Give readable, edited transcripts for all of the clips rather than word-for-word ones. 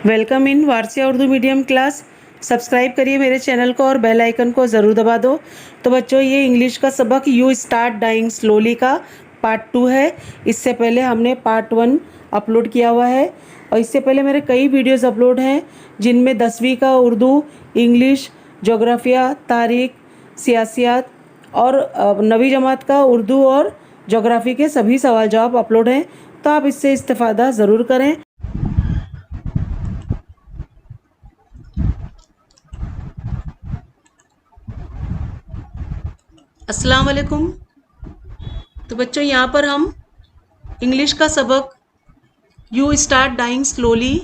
Welcome in Warsia Urdu medium class. Subscribe करिए मेरे channel को और बेल आइकन को ज़रूर दबा दो। तो बच्चों, ये इंग्लिश का सबक यू स्टार्ट डाइंग स्लोली का पार्ट 2 है। इससे पहले हमने पार्ट 1 अपलोड किया हुआ है और इससे पहले मेरे कई वीडियोस अपलोड हैं जिनमें 10वीं का उर्दू, इंग्लिश, जोग्राफिया, तारीख, सियासियात और 9वीं जमात का उर्दू और जोग्राफ़ी के सभी सवाल जवाब अपलोड हैं। तो आप इससे इस्तेफ़ादा ज़रूर करें। अस्सलाम वालेकुम। तो बच्चों, यहाँ पर हम इंग्लिश का सबक यू स्टार्ट डाइंग स्लोली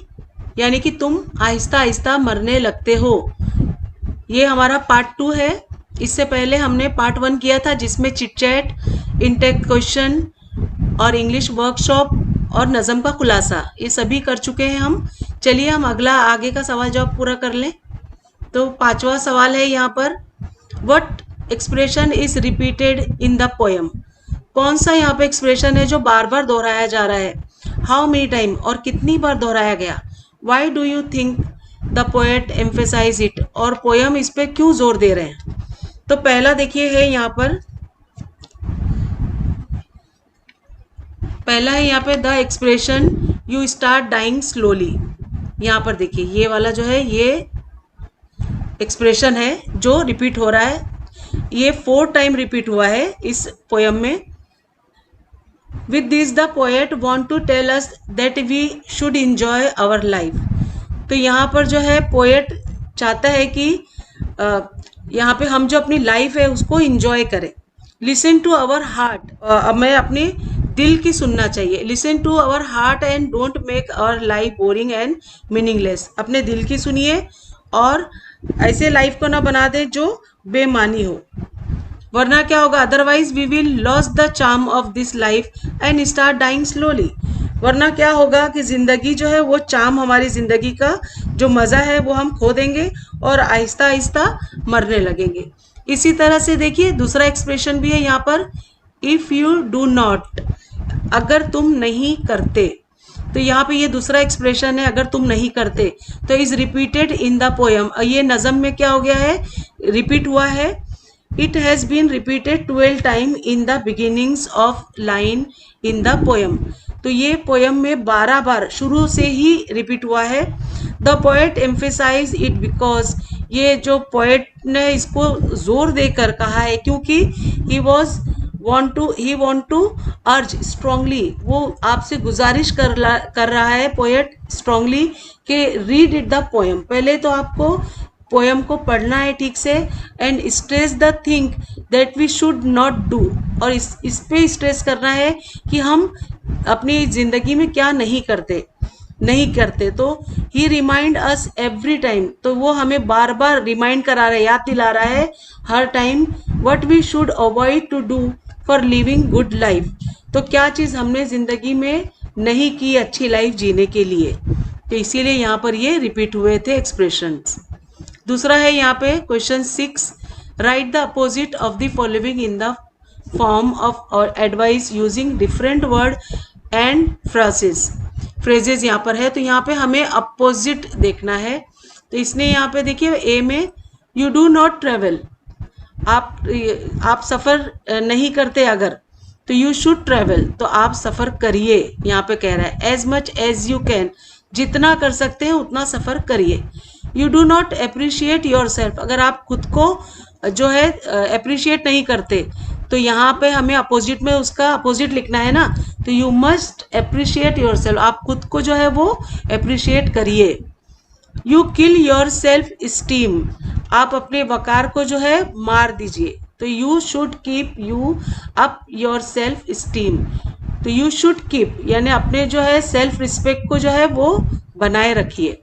यानी कि तुम आहिस्ता आहिस्ता मरने लगते हो, ये हमारा पार्ट 2 है। इससे पहले हमने पार्ट 1 किया था जिसमें चिट चैट, इनटेक क्वेश्चन और इंग्लिश वर्कशॉप और नज़म का खुलासा ये सभी कर चुके हैं हम। चलिए हम अगला आगे का सवाल जवाब पूरा कर लें। तो 5वां सवाल है यहाँ पर, what expression is repeated in the poem. कौन सा यहाँ पे एक्सप्रेशन है जो बार बार दोहराया जा रहा है। हाउ मेनी टाइम, और कितनी बार दोहराया गया। Why do you think the poet emphasise it, और पोएम इस पे क्यों जोर दे रहे हैं। तो पहला देखिए है यहाँ पर, पहला है यहाँ पे the expression you start dying slowly. यहाँ पर देखिए ये वाला जो है ये एक्सप्रेशन है जो रिपीट हो रहा है। ये 4 टाइम रिपीट हुआ है इस पोएम में। With this the poet want to tell us that we should enjoy our life. तो यहाँ पर जो है पोएट चाहता है कि यहाँ पे हम जो अपनी लाइफ है उसको इंजॉय करें। लिसन टू आवर हार्ट, हमें अपने दिल की सुनना चाहिए। Listen to our heart and don't make our life boring and meaningless. अपने दिल की सुनिए और ऐसे लाइफ को ना बना दे जो बेमानी हो, वरना क्या होगा, otherwise we will loss the charm of this life and start dying slowly. वरना क्या होगा कि जिंदगी जो है वो चार्म, हमारी जिंदगी का जो मज़ा है वो हम खो देंगे और आहिस्ता आहिस्ता मरने लगेंगे। इसी तरह से देखिए दूसरा एक्सप्रेशन भी है यहाँ पर, इफ़ यू डू नॉट, अगर तुम नहीं करते। तो यहाँ पे ये दूसरा एक्सप्रेशन है, अगर तुम नहीं करते। तो is repeated in the poem, ये नज़म में क्या हो गया है, रिपीट हुआ है। It has been repeated 12 time in the beginnings of line in the poem. तो ये पोएम में 12 बार शुरू से ही रिपीट हुआ है। The poet emphasise it because, ये जो पोएट ने इसको जोर देकर कहा है क्योंकि he want to urge strongly, वो आपसे गुजारिश कर रहा है पोएट स्ट्रांगली कि रीड इट द पोएम। पहले तो आपको पोएम को पढ़ना है ठीक से, and stress the thing that we should not do, और इस पे स्ट्रेस करना है कि हम अपनी ज़िंदगी में क्या नहीं करते। तो ही रिमाइंड अस एवरी टाइम, तो वो हमें बार बार रिमाइंड करा रहा है, याद दिला रहा है हर time, what we should avoid to do for living good life. तो क्या चीज़ हमने ज़िंदगी में नहीं की अच्छी लाइफ जीने के लिए। तो इसीलिए यहाँ पर ये रिपीट हुए थे एक्सप्रेशंस। दूसरा है यहाँ पे question 6, right the opposite of the following in the form of advice using different word and phrases यहाँ पर है। तो यहाँ पे हमें अपोजिट देखना है। तो इसने यहाँ पे देखिए ए में, यू डू नॉट ट्रेवल, आप सफ़र नहीं करते अगर, तो यू शुड ट्रेवल, तो आप सफ़र करिए। यहाँ पे कह रहा है as much as you can, जितना कर सकते हैं उतना सफ़र करिए। You do not appreciate yourself, अगर आप खुद को जो है अप्रिशिएट नहीं करते, तो यहाँ पे हमें अपोजिट में उसका अपोजिट लिखना है ना। तो you must appreciate your self, आप खुद को जो है वो अप्रिशिएट करिए। You kill your self esteem, आप अपने वकार को जो है मार दीजिए। तो you should keep you up your self esteem, तो यू शुड कीप यानी अपने जो है सेल्फ रिस्पेक्ट को जो है वो बनाए रखिए।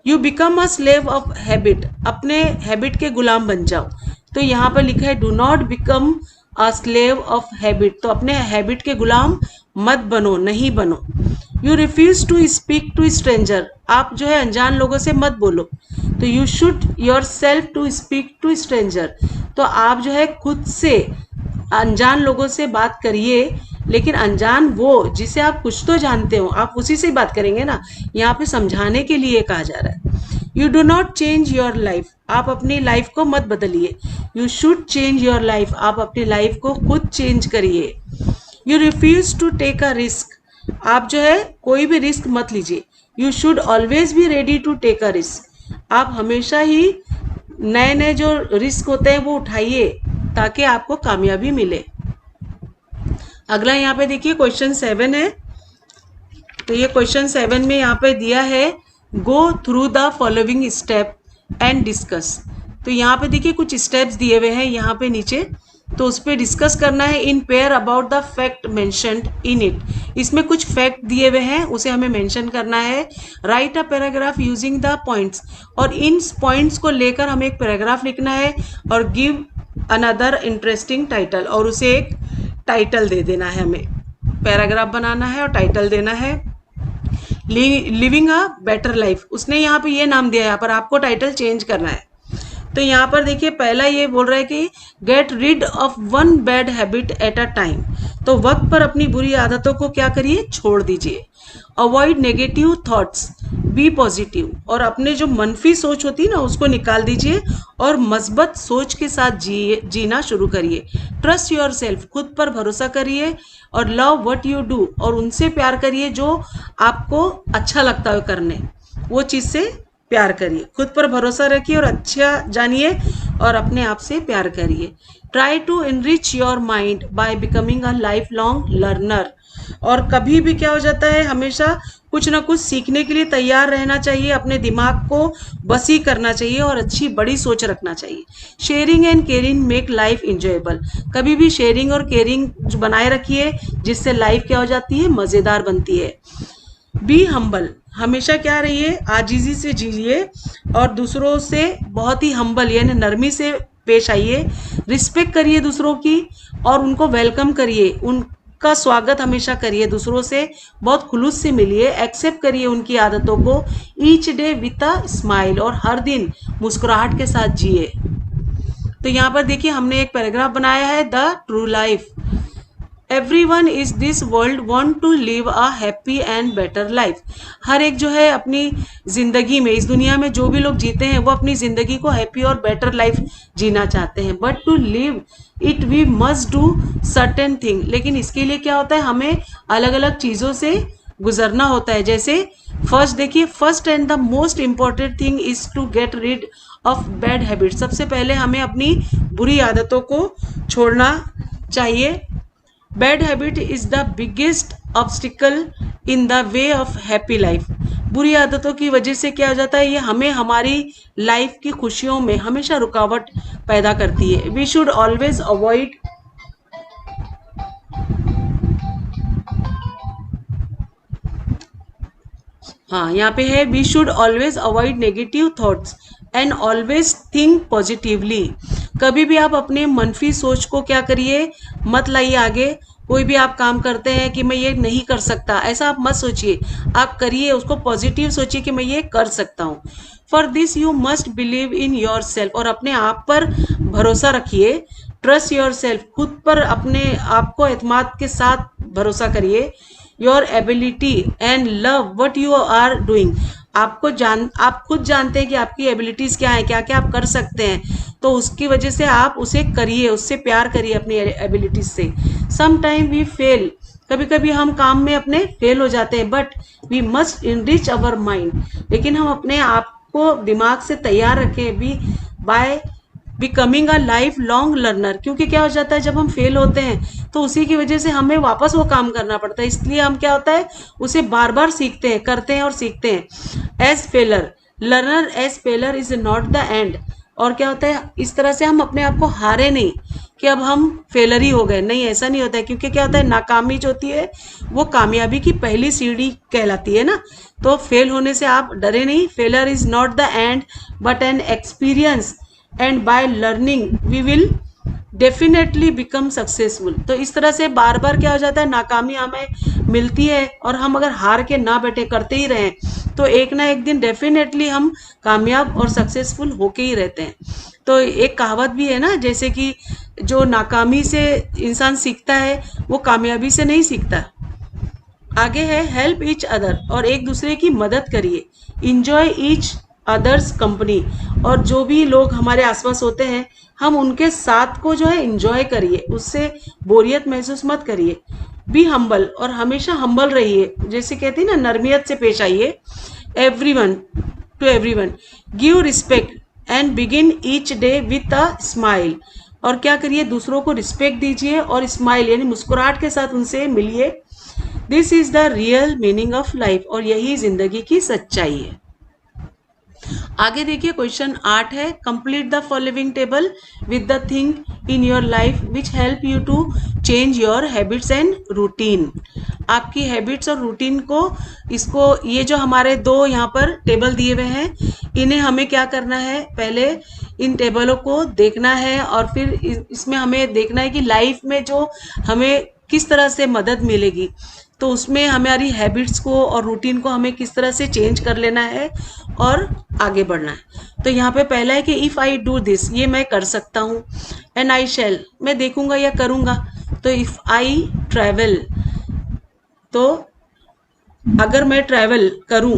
You become a slave of habit, अपने हैबिट के गुलाम बन जाओ। तो यहाँ पर लिखा है do not become a slave of habit, तो अपने हैबिट के गुलाम मत बनो, नहीं बनो। You refuse to speak to stranger, आप जो है अनजान लोगों से मत बोलो। तो you should yourself to speak to stranger, तो आप जो है खुद से अनजान लोगों से बात करिए, लेकिन अनजान वो जिसे आप कुछ तो जानते हो, आप उसी से बात करेंगे ना। यहाँ पे समझाने के लिए कहा जा रहा है। You do not change your life, आप अपनी लाइफ को मत बदलिए। You should change your life, आप अपनी लाइफ को खुद चेंज करिए। You refuse to take a risk, आप जो है कोई भी रिस्क मत लीजिए। You should always be ready to take a risk, आप हमेशा ही नए नए जो रिस्क होते हैं वो उठाइए ताकि आपको कामयाबी मिले। अगला यहाँ पे देखिए क्वेश्चन 7 है। तो ये क्वेश्चन 7 में यहाँ पे दिया है go through the following step and discuss. तो यहाँ पे देखिए कुछ स्टेप्स दिए हुए हैं यहाँ पे नीचे, तो उस पर डिस्कस करना है। In pair about the fact mentioned in it, इसमें कुछ फैक्ट दिए हुए हैं उसे हमें मेंशन करना है। Right a paragraph using the points, और इन पॉइंट्स को लेकर हमें एक पैराग्राफ लिखना है। और गिव अनदर इंटरेस्टिंग टाइटल, और उसे एक टाइटल दे देना है, हमें पैराग्राफ बनाना है और टाइटल देना है। लिविंग अ बेटर लाइफ, उसने यहाँ पे ये नाम दिया है, यहाँ पर आपको टाइटल चेंज करना है। तो यहाँ पर देखिए पहला ये बोल रहा है कि get rid of one bad habit at a time, तो वक्त पर अपनी बुरी आदतों को क्या करिए, छोड़ दीजिए। Avoid negative thoughts, be positive, और अपने जो मनफी सोच होती है ना उसको निकाल दीजिए और मस्बत सोच के साथ जीना शुरू करिए। ट्रस्ट योर सेल्फ, खुद पर भरोसा करिए। और लव व्हाट यू डू, और उनसे प्यार करिए जो आपको अच्छा लगता है करने, वो चीज़ से प्यार करिए। खुद पर भरोसा रखिए और अच्छा जानिए और अपने आप से प्यार करिए। Try to enrich your mind by becoming a lifelong learner, और कभी भी क्या हो जाता है, हमेशा कुछ ना कुछ सीखने के लिए तैयार रहना चाहिए, अपने दिमाग को वसी करना चाहिए और अच्छी बड़ी सोच रखना चाहिए। Sharing and caring make life enjoyable, कभी भी शेयरिंग और केयरिंग बनाए रखिए जिससे लाइफ क्या हो जाती है, मज़ेदार बनती है। बी हम्बल, हमेशा क्या रहिए, आजीजी से जिए और दूसरों से बहुत ही हम्बल यानी नरमी से पेश आइए। रिस्पेक्ट करिए दूसरों की और उनको वेलकम करिए, उनका स्वागत हमेशा करिए, दूसरों से बहुत खुलूस से मिलिए, एक्सेप्ट करिए उनकी आदतों को। Each day with a smile, और हर दिन मुस्कुराहट के साथ जिए। तो यहाँ पर देखिए हमने एक पैराग्राफ बनाया है, the true life. Everyone is this world want to live a happy and better life, हर एक जो है अपनी ज़िंदगी में, इस दुनिया में जो भी लोग जीते हैं वो अपनी ज़िंदगी को हैप्पी और बेटर लाइफ जीना चाहते हैं। But to live it we must do certain thing, लेकिन इसके लिए क्या होता है, हमें अलग अलग चीज़ों से गुजरना होता है। जैसे फर्स्ट देखिए, first and the most important thing is to get rid of bad habit, सबसे पहले हमें अपनी बुरी आदतों को छोड़ना चाहिए। Bad habit is the biggest obstacle in the way of happy life, बुरी आदतों की वजह से क्या हो जाता है, ये हमें हमारी लाइफ की खुशियों में हमेशा रुकावट पैदा करती है। वी शुड ऑलवेज अवॉइड हाँ यहाँ पे है, we should always avoid negative thoughts and always think positively, कभी भी आप अपने मनफी सोच को क्या करिए, मत लाइए आगे। कोई भी आप काम करते हैं कि मैं ये नहीं कर सकता, ऐसा आप मत सोचिए, आप करिए, उसको पॉजिटिव सोचिए कि मैं ये कर सकता हूँ। For this you must believe in your self, और अपने आप पर भरोसा रखिए। ट्रस्ट योर सेल्फ, खुद पर अपने आप को एतमाद के साथ भरोसा करिए। Your ability and love what you are doing, आप खुद जानते हैं कि आपकी एबिलिटीज़ क्या है, क्या क्या आप कर सकते हैं, तो उसकी वजह से आप उसे करिए, उससे प्यार करिए अपनी एबिलिटीज से। सम टाइम वी फेल, कभी कभी हम काम में अपने फेल हो जाते हैं, but we must enrich our mind, लेकिन हम अपने आप को दिमाग से तैयार रखें भी bye becoming a lifelong learner, क्योंकि क्या हो जाता है जब हम फेल होते हैं तो उसी की वजह से हमें वापस वो काम करना पड़ता है, इसलिए हम क्या होता है उसे बार बार सीखते हैं, करते हैं और सीखते हैं। As failure learner, as failure is not the end, और क्या होता है इस तरह से हम अपने आप को हारे नहीं कि अब हम फेलर ही हो गए, नहीं ऐसा नहीं होता है, क्योंकि क्या होता है नाकामी जो होती है वो कामयाबी की पहली सीढ़ी कहलाती है ना। तो फेल होने से आप डरे नहीं, failure is not the and but an experience, and by learning we will definitely become successful. तो इस तरह से बार बार क्या हो जाता है, नाकामी हमें मिलती है और हम अगर हार के ना बैठे करते ही रहें तो एक ना एक दिन डेफिनेटली हम कामयाब और सक्सेसफुल होके ही रहते हैं। तो एक कहावत भी है ना, जैसे कि जो नाकामी से इंसान सीखता है वो कामयाबी से नहीं सीखता। आगे है हेल्प ईच अदर, और एक दूसरे की मदद करिए। इंजॉय ईच अदर्स कंपनी, और जो भी लोग हमारे आसपास होते हैं हम उनके साथ को जो है इंजॉय करिए, उससे बोरियत महसूस मत करिए। बी हम्बल, और हमेशा हम्बल रहिए, जैसे कहती है ना, नरमियत से पेश आइए। Everyone to everyone, give respect and begin each day with a smile, और क्या करिए, दूसरों को रिस्पेक्ट दीजिए और स्माइल यानी मुस्कुराहट के साथ उनसे मिलिए। This is the real meaning of life, और यही जिंदगी की सच्चाई है। आगे देखिए क्वेश्चन 8 है, complete the following table with the thing in your life which help you to change your habits and routine. आपकी हैबिट्स और रूटीन को, इसको, ये जो हमारे दो यहाँ पर टेबल दिए हुए हैं, इन्हें हमें क्या करना है, पहले इन टेबलों को देखना है और फिर इसमें हमें देखना है कि लाइफ में जो हमें किस तरह से मदद मिलेगी, तो उसमें हमारी हैबिट्स को और रूटीन को हमें किस तरह से चेंज कर लेना है और आगे बढ़ना है। तो यहाँ पे पहला है कि इफ़ आई डू दिस, ये मैं कर सकता हूँ। एंड आई शैल, मैं देखूंगा या करूँगा। तो इफ़ आई ट्रैवल, तो अगर मैं ट्रैवल करूं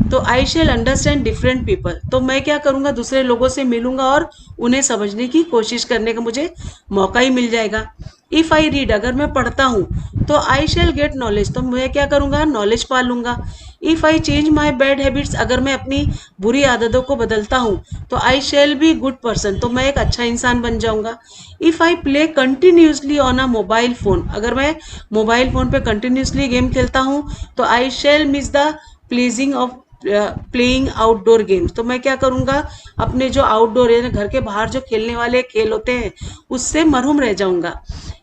तो I shall understand different people, तो मैं क्या करूंगा, दूसरे लोगों से मिलूंगा और उन्हें समझने की कोशिश करने का मुझे मौका ही मिल जाएगा। इफ़ आई रीड, अगर मैं पढ़ता हूँ तो आई शेल गेट नॉलेज, तो मैं क्या करूँगा, नॉलेज पा लूँगा। If I change my bad habits, अगर मैं अपनी बुरी आदतों को बदलता हूँ तो I shall be good person, तो मैं एक अच्छा इंसान बन जाऊँगा। If I play continuously on a mobile phone, अगर मैं मोबाइल फ़ोन पे कंटिन्यूसली गेम खेलता हूँ तो I shall miss the pledging of playing outdoor games, तो मैं क्या करूँगा, अपने जो आउटडोर यानी घर के बाहर जो खेलने वाले खेल होते हैं उससे महरूम रह जाऊँगा।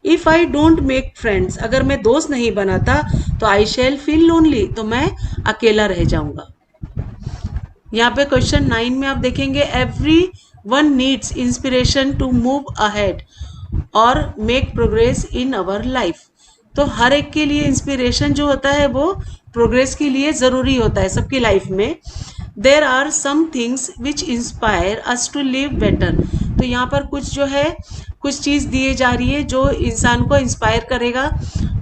If I don't make friends, अगर मैं दोस्त नहीं बनाता तो आई शेल फील लोनली, तो मैं अकेला रह जाऊँगा। यहाँ पे क्वेश्चन 9 में आप देखेंगे, every one needs inspiration to move ahead और make progress in our life, तो हर एक के लिए इंस्पिरेशन जो होता है वो प्रोग्रेस के लिए ज़रूरी होता है सबकी लाइफ में। There are some things which inspire us to live better, तो यहाँ पर कुछ जो है, कुछ चीज़ दिए जा रही है जो इंसान को इंस्पायर करेगा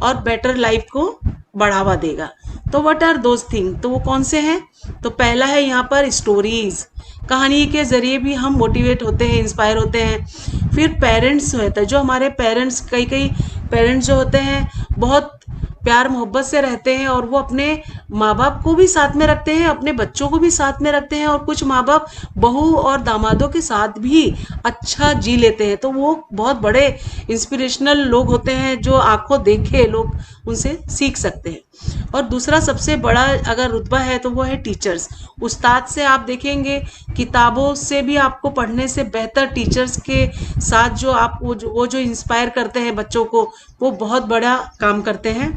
और बेटर लाइफ को बढ़ावा देगा। तो व्हाट आर दोज थिंग, तो वो कौन से हैं, तो पहला है यहाँ पर स्टोरीज, कहानी के ज़रिए भी हम मोटिवेट होते हैं, इंस्पायर होते हैं। फिर पेरेंट्स होता है, जो हमारे पेरेंट्स, कई कई पेरेंट्स जो होते हैं बहुत प्यार मोहब्बत से रहते हैं और वो अपने माँ बाप को भी साथ में रखते हैं, अपने बच्चों को भी साथ में रखते हैं, और कुछ माँ बाप बहू और दामादों के साथ भी अच्छा जी लेते हैं, तो वो बहुत बड़े इंस्पिरेशनल लोग होते हैं जो आंखों देखे लोग उनसे सीख सकते हैं। और दूसरा सबसे बड़ा अगर रुतबा है तो वो है टीचर्स, उस्ताद से आप देखेंगे, किताबों से भी आपको पढ़ने से बेहतर टीचर्स के साथ जो आप वो जो इंस्पायर करते हैं बच्चों को, वो बहुत बड़ा काम करते हैं।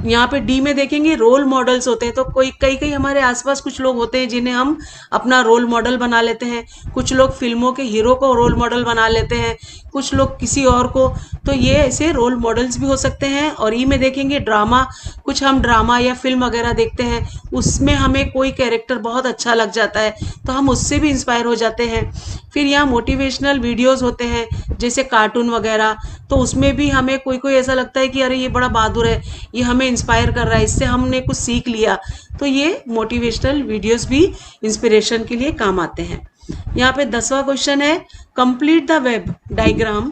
यहाँ पे डी में देखेंगे रोल मॉडल्स होते हैं, तो कोई कई कई हमारे आसपास कुछ लोग होते हैं जिन्हें हम अपना रोल मॉडल बना लेते हैं, कुछ लोग फिल्मों के हीरो को रोल मॉडल बना लेते हैं, कुछ लोग किसी और को, तो ये ऐसे रोल मॉडल्स भी हो सकते हैं। और ई में देखेंगे ड्रामा, कुछ हम ड्रामा या फिल्म वगैरह देखते हैं, उसमें हमें कोई कैरेक्टर बहुत अच्छा लग जाता है तो हम उससे भी इंस्पायर हो जाते हैं। फिर यहाँ मोटिवेशनल वीडियोस होते हैं जैसे कार्टून वगैरह, तो उसमें भी हमें कोई कोई ऐसा लगता है कि अरे ये बड़ा बहादुर है, ये हमें इंस्पायर कर रहा है, इससे हमने कुछ सीख लिया, तो ये मोटिवेशनल वीडियोस भी इंस्पिरेशन के लिए काम आते हैं। यहाँ पे 10वां क्वेश्चन है, complete the web diagram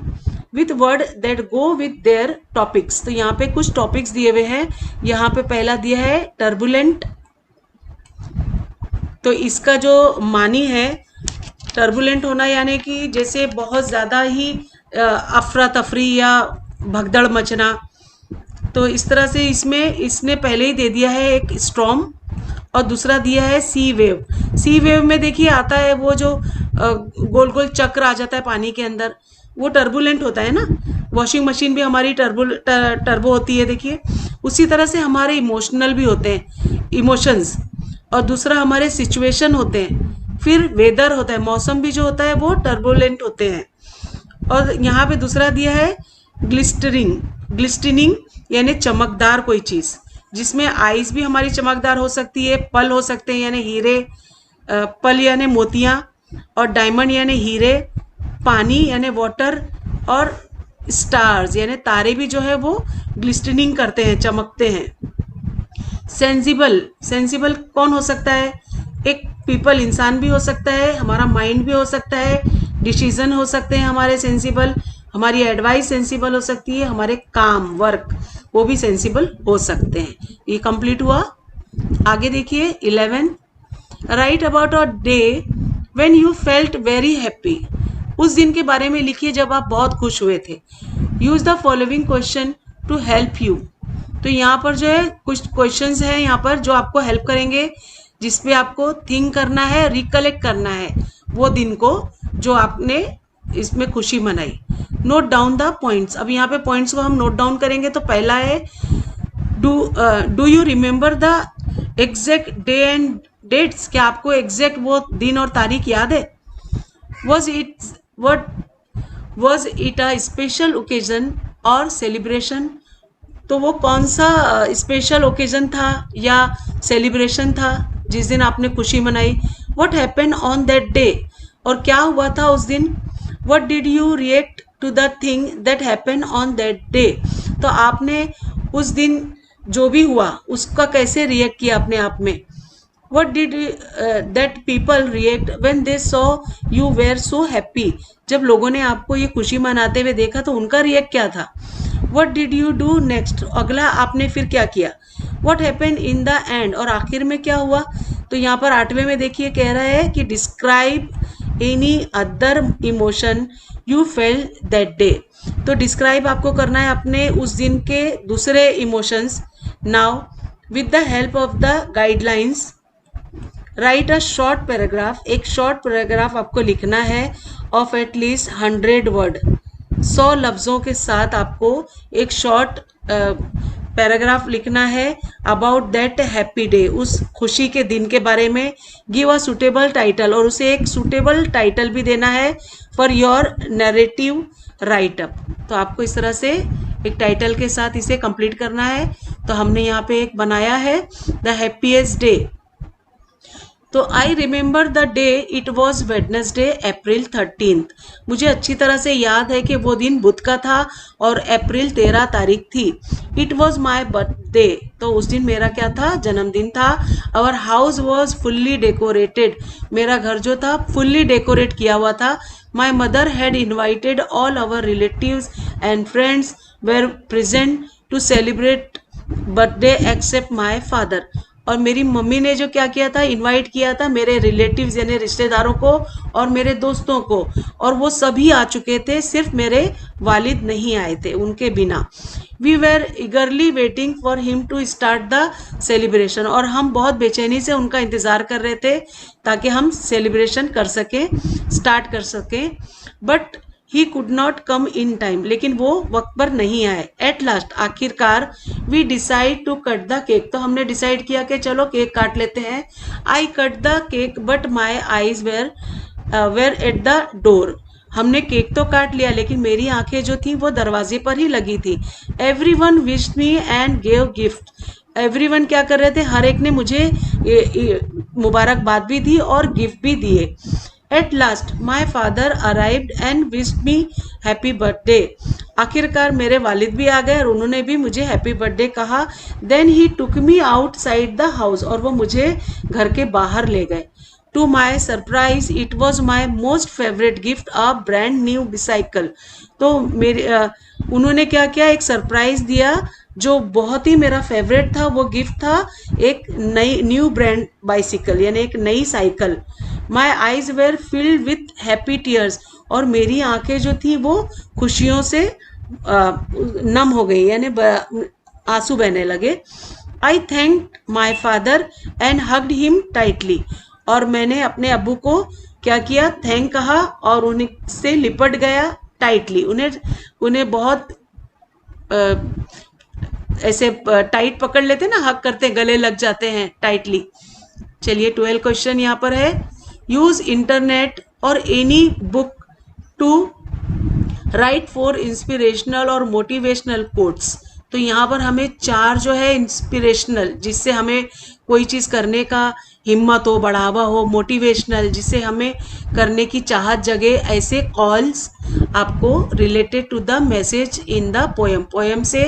with word that go with their topics, तो यहाँ पे कुछ टॉपिक्स दिए हुए हैं। यहाँ पे पहला दिया है टर्बुलेंट, तो इसका जो मानी है टर्बुलेंट होना यानी कि जैसे बहुत ज़्यादा ही अफरा तफरी या भगदड़ मचना, तो इस तरह से इसमें इसने पहले ही दे दिया है एक स्टॉर्म, और दूसरा दिया है सी वेव। सी वेव में देखिए आता है वो जो गोल गोल चक्र आ जाता है पानी के अंदर, वो टर्बुलेंट होता है ना। वॉशिंग मशीन भी हमारी टर्बो होती है, देखिए उसी तरह से हमारे इमोशनल भी होते हैं, इमोशंस, और दूसरा हमारे सिचुएशन होते हैं। फिर वेदर होता है, मौसम भी जो होता है वो टर्बुलेंट होते हैं। और यहाँ पे दूसरा दिया है ग्लिस्टरिंग, ग्लिस्टनिंग यानी चमकदार कोई चीज़, जिसमें आइज भी हमारी चमकदार हो सकती है, पल हो सकते हैं यानी हीरे, पल यानी मोतियाँ, और डायमंड यानी हीरे, पानी यानी वाटर, और स्टार्स यानी तारे भी जो है वो ग्लिस्टनिंग करते हैं, चमकते हैं। सेंसिबल, सेंसिबल कौन हो सकता है? एक पीपल, इंसान भी हो सकता है, हमारा माइंड भी हो सकता है, डिसीजन हो सकते हैं हमारे सेंसिबल, हमारी एडवाइस सेंसिबल हो सकती है, हमारे काम वर्क वो भी सेंसिबल हो सकते हैं। ये कंप्लीट हुआ। आगे देखिए 11, right about a day when you felt very happy. उस दिन के बारे में लिखिए जब आप बहुत खुश हुए थे। Use the following question to help you. तो यहाँ पर जो है कुछ क्वेश्चंस हैं यहाँ पर जो आपको हेल्प करेंगे, जिसपे आपको थिंक करना है, रिकलेक्ट करना है वो दिन को जो आपने इसमें खुशी मनाई। Note down the points. अब यहाँ पे पॉइंट्स को हम नोट डाउन करेंगे। तो पहला है do you remember the exact day and dates. क्या आपको एग्जैक्ट वो दिन और तारीख याद है? Was it a special occasion और सेलिब्रेशन। तो वो कौन सा स्पेशल ओकेजन था या सेलिब्रेशन था जिस दिन आपने खुशी मनाई? What happened on that day. और क्या हुआ था उस दिन? What did you react to the thing that happened on that day. तो आपने उस दिन जो भी हुआ उसका कैसे रिएक्ट किया अपने आप में? What did that people react when they saw you were so happy। जब लोगों ने आपको ये खुशी मनाते हुए देखा तो उनका रिएक्ट क्या था? What did you do next। अगला आपने फिर क्या किया? What happened in the end। और आखिर में क्या हुआ? तो यहाँ पर 8वें में देखिए कह रहा है कि describe any other emotion you fail that day. तो डिस्क्राइब आपको करना है अपने उस दिन के दूसरे emotions. Now with the help of the guidelines right a short paragraph. एक शॉर्ट पैराग्राफ आपको लिखना है ऑफ एटलीस्ट 100 वर्ड। 100 लफ्ज़ों के साथ आपको एक शॉर्ट पैराग्राफ लिखना है अबाउट दैट हैप्पी डे। उस खुशी के दिन के बारे में। Give a suitable title. और उसे एक सुटेबल टाइटल भी देना है for your narrative right up. तो आपको इस तरह से एक टाइटल के साथ इसे कंप्लीट करना है। तो हमने यहाँ पे एक बनाया है द हैप्पीएस्ट डे। तो I remember the day it was Wednesday April 13। मुझे अच्छी तरह से याद है कि वो दिन बुध का था और अप्रैल 13 तारीख थी। It was my birthday. तो उस दिन मेरा क्या था? जन्मदिन था। Our house was fully decorated. मेरा घर जो था फुल्ली डेकोरेट किया हुआ था। My mother had invited all our relatives and friends were present to celebrate birthday except my father. और मेरी मम्मी ने जो क्या किया था? इनवाइट किया था मेरे रिलेटिव्स यानी रिश्तेदारों को और मेरे दोस्तों को, और वो सभी आ चुके थे, सिर्फ मेरे वालिद नहीं आए थे उनके बिना। We were eagerly waiting for him to start the celebration. और हम बहुत बेचैनी से उनका इंतज़ार कर रहे थे ताकि हम सेलिब्रेशन कर सकें, स्टार्ट कर सकें। But he could not come in time. लेकिन वो वक्त पर नहीं आए। एट लास्ट, आखिरकार, we decide to cut the cake. तो हमने डिसाइड किया कि चलो केक काट लेते हैं। I cut the cake but my eyes were at the door. हमने केक तो काट लिया लेकिन मेरी आंखें जो थी वो दरवाजे पर ही लगी थी। Every one wished me and gave gift. Every one क्या कर रहे थे? हर एक ने मुझे मुबारकबाद भी दी और गिफ्ट भी दिए। At last my father arrived and wished me happy birthday. आखिरकार मेरे वालिद भी आ गए और उन्होंने भी मुझे हैप्पी बर्थडे कहा। Then he took me outside the house. और वो मुझे घर के बाहर ले गए। To my surprise it was my most favourite gift a brand new bicycle. तो उन्होंने क्या किया? एक सरप्राइज दिया जो बहुत ही मेरा फेवरेट था। वो गिफ्ट था एक नई न्यू ब्रांड बाइसिकल यानी एक नई cycle. My eyes were filled with happy tears. और मेरी आंखें जो थी वो खुशियों से नम हो गई यानी आंसू बहने लगे। आई thank my father and hugged him tightly. और मैंने अपने अब्बू को क्या किया? थैंक कहा और उनसे लिपट गया टाइटली। उन्हें बहुत ऐसे टाइट पकड़ लेते ना, हक करते, गले लग जाते हैं टाइटली। चलिए 12 क्वेश्चन यहाँ पर है। यूज इंटरनेट और any book to write 4 inspirational और मोटिवेशनल कोट्स। तो यहाँ पर हमें 4 जो है इंस्पिरेशनल, जिससे हमें कोई चीज़ करने का हिम्मत हो, बढ़ावा हो, मोटिवेशनल जिससे हमें करने की चाहत जगे, ऐसे कॉल्स आपको related to the message in the poem, poem से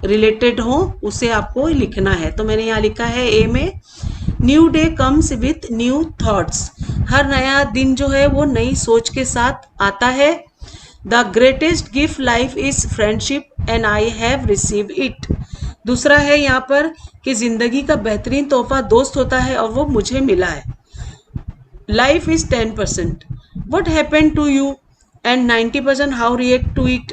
रिलेटेड हो उसे आपको लिखना है। तो मैंने यहाँ लिखा है ए में, new day comes with new thoughts. हर नया दिन जो है वो नई सोच के साथ आता है। The greatest gift life is friendship and I have receive it. दूसरा है यहाँ पर कि जिंदगी का बेहतरीन तोहफा दोस्त होता है और वो मुझे मिला है। Life is 10%, what happen to you and 90% how react to it.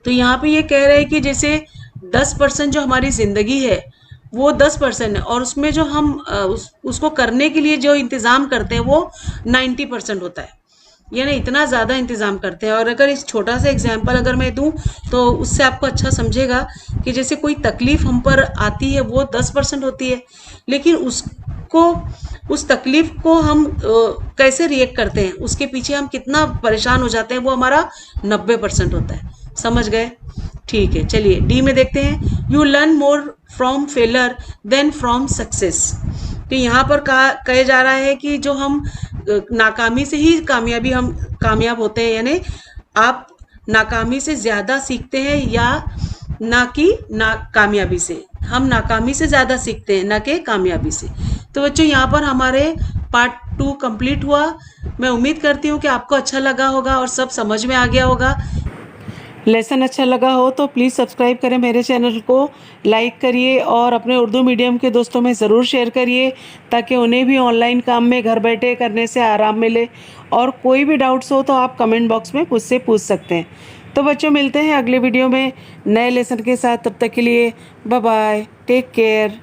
तो यहाँ पे ये कह रहे हैं कि जैसे 10% जो हमारी ज़िंदगी है वो 10% है, और उसमें जो हम उसको करने के लिए जो इंतज़ाम करते हैं वो 90% होता है। यानी इतना ज़्यादा इंतज़ाम करते हैं। और अगर इस छोटा सा एग्जाम्पल अगर मैं दूं तो उससे आपको अच्छा समझेगा कि जैसे कोई तकलीफ़ हम पर आती है वो 10% होती है, लेकिन उसको, उस तकलीफ़ को हम कैसे रिएक्ट करते हैं, उसके पीछे हम कितना परेशान हो जाते हैं, वो हमारा 90% होता है। समझ गए? ठीक है, चलिए डी में देखते हैं। You learn more from failure than from success. तो यहाँ पर कहा जा रहा है कि जो हम नाकामी से ही हम कामयाब होते हैं, यानी आप नाकामी से ज़्यादा सीखते हैं या ना कि कामयाबी से। हम नाकामी से ज़्यादा सीखते हैं ना कि कामयाबी से। तो बच्चों यहाँ पर हमारे पार्ट 2 कंप्लीट हुआ। मैं उम्मीद करती हूँ कि आपको अच्छा लगा होगा और सब समझ में आ गया होगा। लेसन अच्छा लगा हो तो प्लीज़ सब्सक्राइब करें मेरे चैनल को, लाइक करिए और अपने उर्दू मीडियम के दोस्तों में ज़रूर शेयर करिए ताकि उन्हें भी ऑनलाइन काम में घर बैठे करने से आराम मिले। और कोई भी डाउट्स हो तो आप कमेंट बॉक्स में मुझसे पूछ सकते हैं। तो बच्चों मिलते हैं अगले वीडियो में नए लेसन के साथ। तब तक के लिए बाय बाय, टेक केयर।